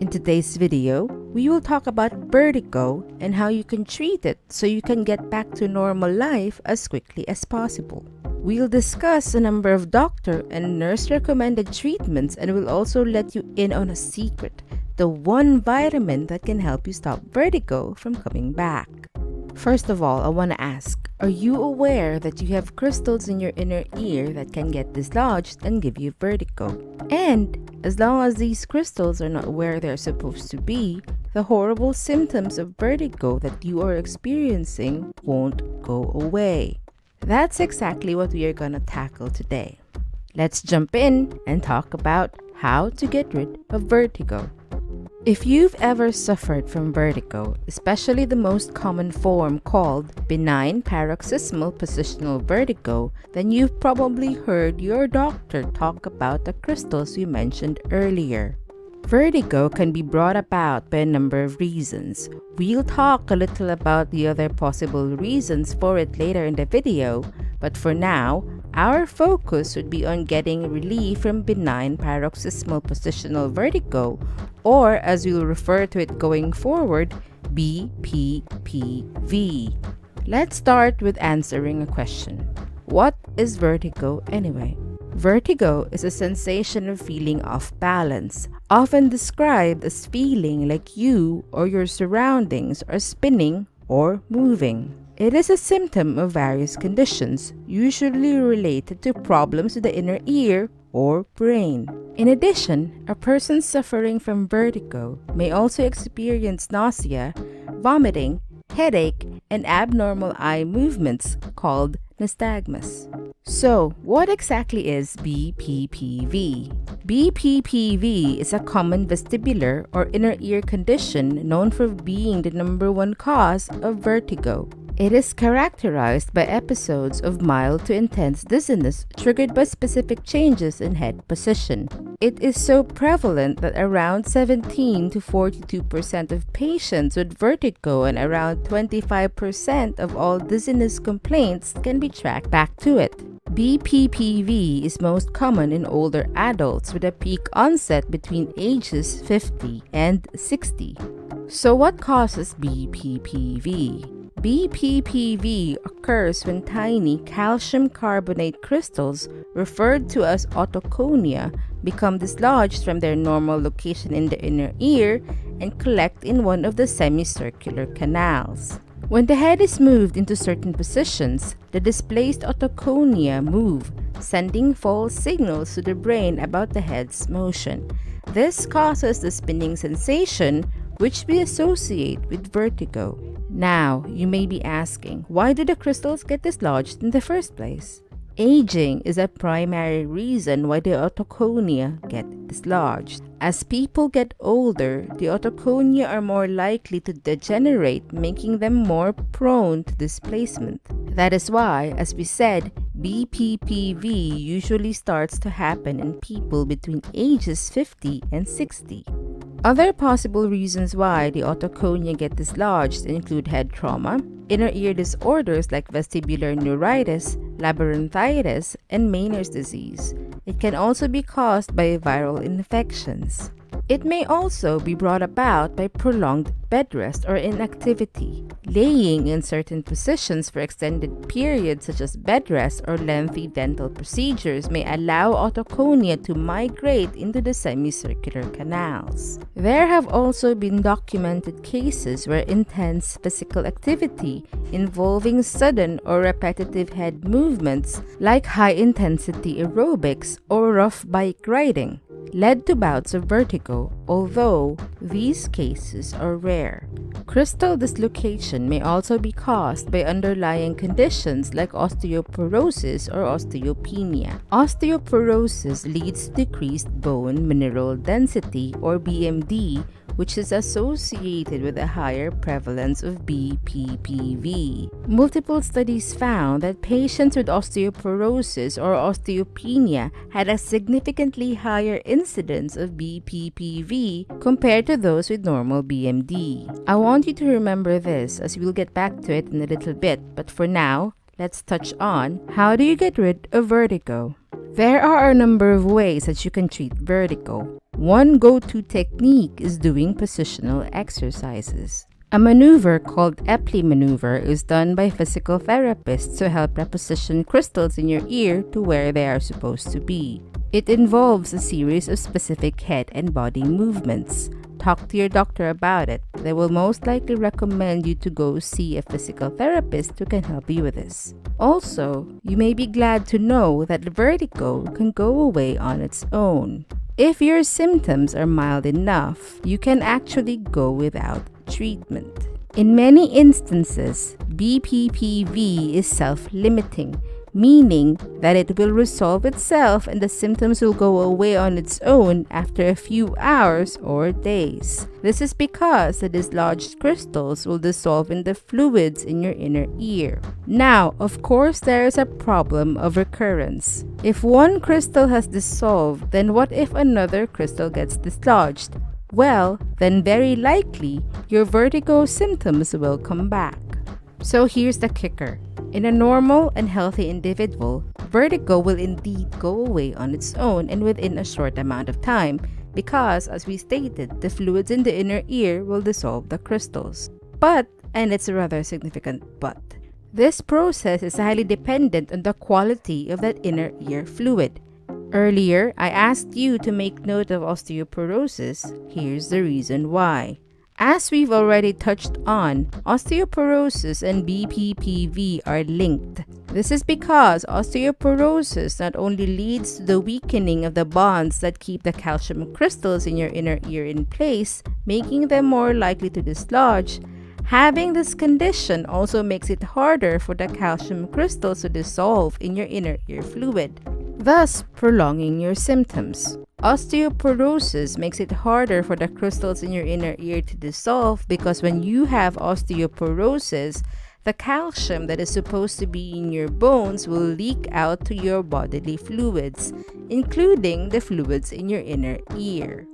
In today's video, we will talk about vertigo and how you can treat it so you can get back to normal life as quickly as possible. We'll discuss a number of doctor and nurse recommended treatments, and we'll also let you in on a secret, the one vitamin that can help you stop vertigo from coming back. First of all, I want to ask, are you aware that you have crystals in your inner ear that can get dislodged and give you vertigo? And as long as these crystals are not where they're supposed to be, the horrible symptoms of vertigo that you are experiencing won't go away. That's exactly what we are going to tackle today. Let's jump in and talk about how to get rid of vertigo. If you've ever suffered from vertigo, especially the most common form called benign paroxysmal positional vertigo, then you've probably heard your doctor talk about the crystals we mentioned earlier. Vertigo can be brought about by a number of reasons. We'll talk a little about the other possible reasons for it later in the video, but for now, our focus would be on getting relief from benign paroxysmal positional vertigo, or as we'll refer to it going forward, BPPV. Let's start with answering a question. What is vertigo anyway? Vertigo is a sensation of feeling off balance, often described as feeling like you or your surroundings are spinning or moving. It is a symptom of various conditions, usually related to problems with the inner ear or brain. In addition, a person suffering from vertigo may also experience nausea, vomiting, headache, and abnormal eye movements called nystagmus. So, what exactly is BPPV? BPPV is a common vestibular or inner ear condition known for being the #1 cause of vertigo. It is characterized by episodes of mild to intense dizziness triggered by specific changes in head position. It is so prevalent that around 17 to 42% of patients with vertigo and around 25% of all dizziness complaints can be tracked back to it. BPPV is most common in older adults with a peak onset between ages 50 and 60. So what causes BPPV? BPPV occurs when tiny calcium carbonate crystals, referred to as otoconia, become dislodged from their normal location in the inner ear and collect in one of the semicircular canals. When the head is moved into certain positions, the displaced otoconia move, sending false signals to the brain about the head's motion. This causes the spinning sensation, which we associate with vertigo. Now, you may be asking, why do the crystals get dislodged in the first place? Aging is a primary reason why the otoconia get dislodged. As people get older, the otoconia are more likely to degenerate, making them more prone to displacement. That is why, as we said, BPPV usually starts to happen in people between ages 50 and 60. Other possible reasons why the otoconia get dislodged include head trauma, inner ear disorders like vestibular neuritis, labyrinthitis, and Meniere's disease. It can also be caused by viral infections. It may also be brought about by prolonged bed rest or inactivity. Laying in certain positions for extended periods such as bed rest or lengthy dental procedures may allow otoconia to migrate into the semicircular canals. There have also been documented cases where intense physical activity involving sudden or repetitive head movements like high-intensity aerobics or rough bike riding led to bouts of vertigo, although these cases are rare. Crystal dislocation may also be caused by underlying conditions like osteoporosis or osteopenia. Osteoporosis leads to decreased bone mineral density or BMD, which is associated with a higher prevalence of BPPV. Multiple studies found that patients with osteoporosis or osteopenia had a significantly higher incidence of BPPV compared to those with normal BMD. I want you to remember this as we'll get back to it in a little bit, but for now, let's touch on how do you get rid of vertigo? There are a number of ways that you can treat vertigo. One go-to technique is doing positional exercises. A maneuver called Epley maneuver is done by physical therapists to help reposition crystals in your ear to where they are supposed to be. It involves a series of specific head and body movements. Talk to your doctor about it. They will most likely recommend you to go see a physical therapist who can help you with this. Also, you may be glad to know that vertigo can go away on its own. If your symptoms are mild enough, you can actually go without treatment. In many instances, BPPV is self-limiting, meaning that it will resolve itself and the symptoms will go away on its own after a few hours or days. This is because the dislodged crystals will dissolve in the fluids in your inner ear. Now, of course, there is a problem of recurrence. If one crystal has dissolved, then what if another crystal gets dislodged? Well, then very likely, your vertigo symptoms will come back. So here's the kicker. In a normal and healthy individual, vertigo will indeed go away on its own and within a short amount of time because, as we stated, the fluids in the inner ear will dissolve the crystals. But, and it's a rather significant but, this process is highly dependent on the quality of that inner ear fluid. Earlier, I asked you to make note of osteoporosis. Here's the reason why. As we've already touched on, osteoporosis and BPPV are linked. This is because osteoporosis not only leads to the weakening of the bonds that keep the calcium crystals in your inner ear in place, making them more likely to dislodge. Having this condition also makes it harder for the calcium crystals to dissolve in your inner ear fluid, thus prolonging your symptoms. Osteoporosis makes it harder for the crystals in your inner ear to dissolve because when you have osteoporosis, the calcium that is supposed to be in your bones will leak out to your bodily fluids, including the fluids in your inner ear.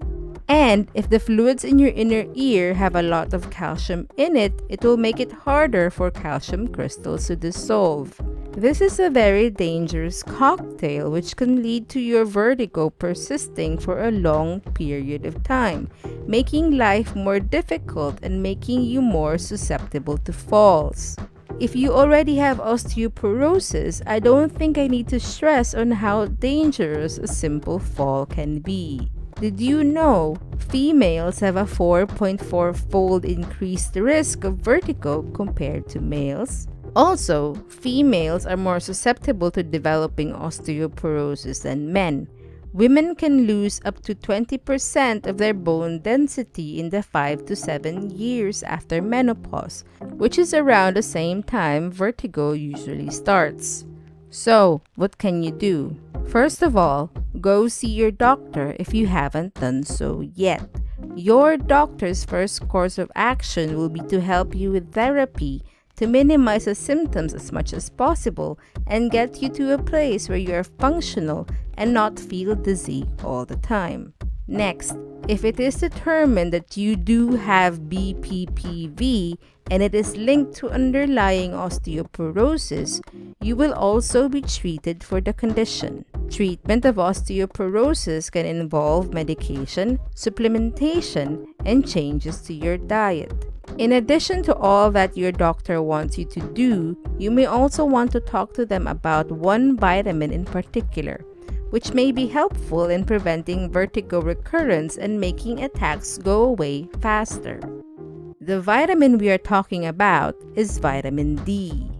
And if the fluids in your inner ear have a lot of calcium in it, it will make it harder for calcium crystals to dissolve. This is a very dangerous cocktail which can lead to your vertigo persisting for a long period of time, making life more difficult and making you more susceptible to falls. If you already have osteoporosis, I don't think I need to stress on how dangerous a simple fall can be. Did you know females have a 4.4-fold increased risk of vertigo compared to males? Also, females are more susceptible to developing osteoporosis than men. Women can lose up to 20% of their bone density in the 5 to 7 years after menopause, which is around the same time vertigo usually starts. So, what can you do? First of all, go see your doctor if you haven't done so yet. Your doctor's first course of action will be to help you with therapy to minimize the symptoms as much as possible and get you to a place where you are functional and not feel dizzy all the time. Next, if it is determined that you do have BPPV and it is linked to underlying osteoporosis, you will also be treated for the condition. Treatment of osteoporosis can involve medication, supplementation, and changes to your diet. In addition to all that your doctor wants you to do, you may also want to talk to them about one vitamin in particular, which may be helpful in preventing vertigo recurrence and making attacks go away faster. The vitamin we are talking about is vitamin D.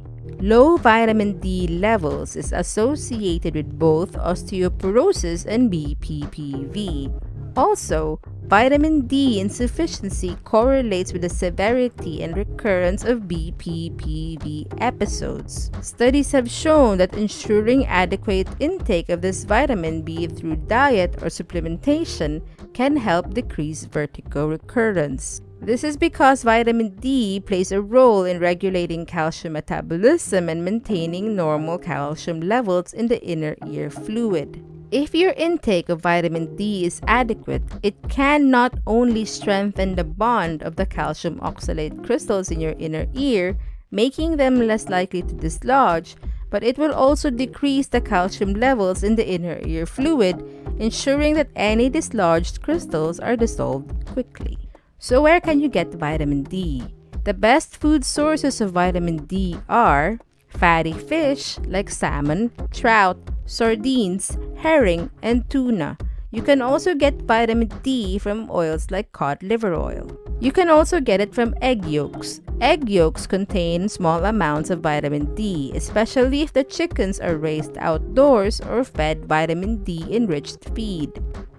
Low vitamin D levels is associated with both osteoporosis and BPPV. Also, vitamin D insufficiency correlates with the severity and recurrence of BPPV episodes. Studies have shown that ensuring adequate intake of this vitamin, be it through diet or supplementation, can help decrease vertigo recurrence. This is because vitamin D plays a role in regulating calcium metabolism and maintaining normal calcium levels in the inner ear fluid. If your intake of vitamin D is adequate, it can not only strengthen the bond of the calcium oxalate crystals in your inner ear, making them less likely to dislodge, but it will also decrease the calcium levels in the inner ear fluid, ensuring that any dislodged crystals are dissolved quickly. So where can you get vitamin D? The best food sources of vitamin D are fatty fish like salmon, trout, sardines, herring, and tuna. You can also get vitamin D from oils like cod liver oil. You can also get it from egg yolks. Egg yolks contain small amounts of vitamin D, especially if the chickens are raised outdoors or fed vitamin D enriched feed.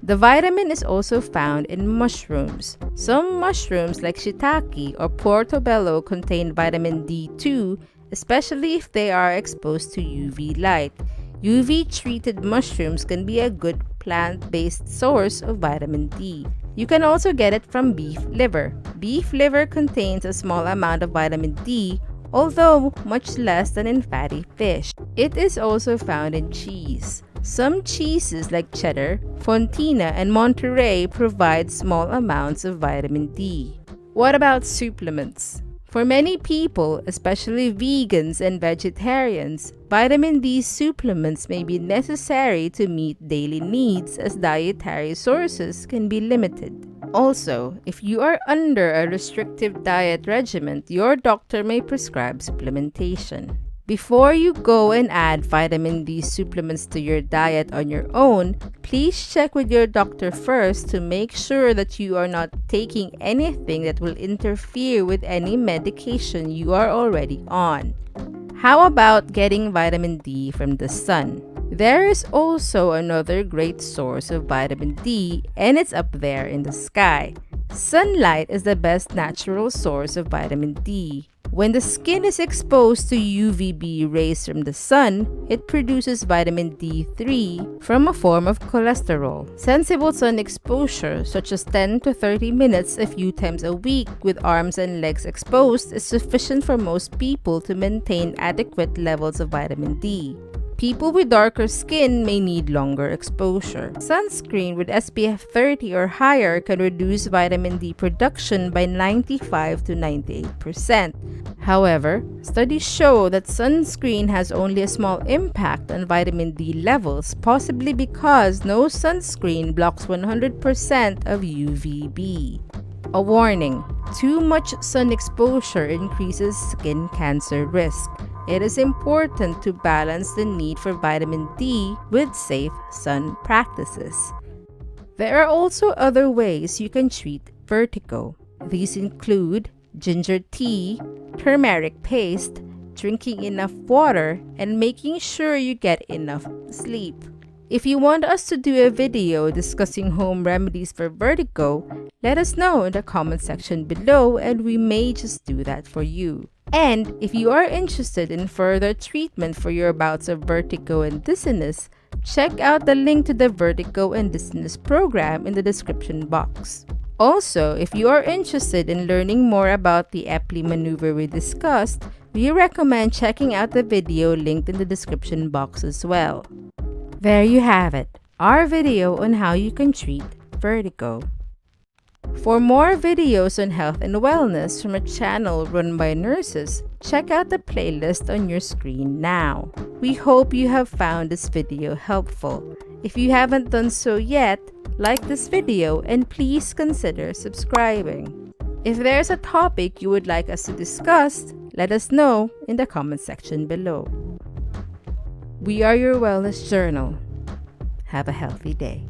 The vitamin is also found in mushrooms. Some mushrooms like shiitake or portobello contain vitamin D too, especially if they are exposed to UV light. UV-treated mushrooms can be a good plant-based source of vitamin D. You can also get it from beef liver. Beef liver contains a small amount of vitamin D, although much less than in fatty fish. It is also found in cheese. Some cheeses like cheddar, fontina, and Monterey provide small amounts of vitamin D. What about supplements? For many people, especially vegans and vegetarians, vitamin D supplements may be necessary to meet daily needs as dietary sources can be limited. Also, if you are under a restrictive diet regimen, your doctor may prescribe supplementation. Before you go and add vitamin D supplements to your diet on your own, please check with your doctor first to make sure that you are not taking anything that will interfere with any medication you are already on. How about getting vitamin D from the sun? There is also another great source of vitamin D, and it's up there in the sky. Sunlight is the best natural source of vitamin D. When the skin is exposed to UVB rays from the sun, it produces vitamin D3 from a form of cholesterol. Sensible sun exposure, such as 10 to 30 minutes a few times a week with arms and legs exposed, is sufficient for most people to maintain adequate levels of vitamin D. People with darker skin may need longer exposure. Sunscreen with SPF 30 or higher can reduce vitamin D production by 95 to 98%. However, studies show that sunscreen has only a small impact on vitamin D levels, possibly because no sunscreen blocks 100% of UVB. A warning: too much sun exposure increases skin cancer risk. It is important to balance the need for vitamin D with safe sun practices. There are also other ways you can treat vertigo. These include ginger tea, turmeric paste, drinking enough water, and making sure you get enough sleep. If you want us to do a video discussing home remedies for vertigo, let us know in the comment section below and we may just do that for you. And if you are interested in further treatment for your bouts of vertigo and dizziness, check out the link to the Vertigo and Dizziness program in the description box. Also, if you are interested in learning more about the Epley maneuver we discussed, we recommend checking out the video linked in the description box as well. There you have it, our video on how you can treat vertigo. For more videos on health and wellness from a channel run by nurses, check out the playlist on your screen now. We hope you have found this video helpful. If you haven't done so yet, like this video and please consider subscribing. If there's a topic you would like us to discuss, let us know in the comment section below. We are your Wellness Journal. Have a healthy day.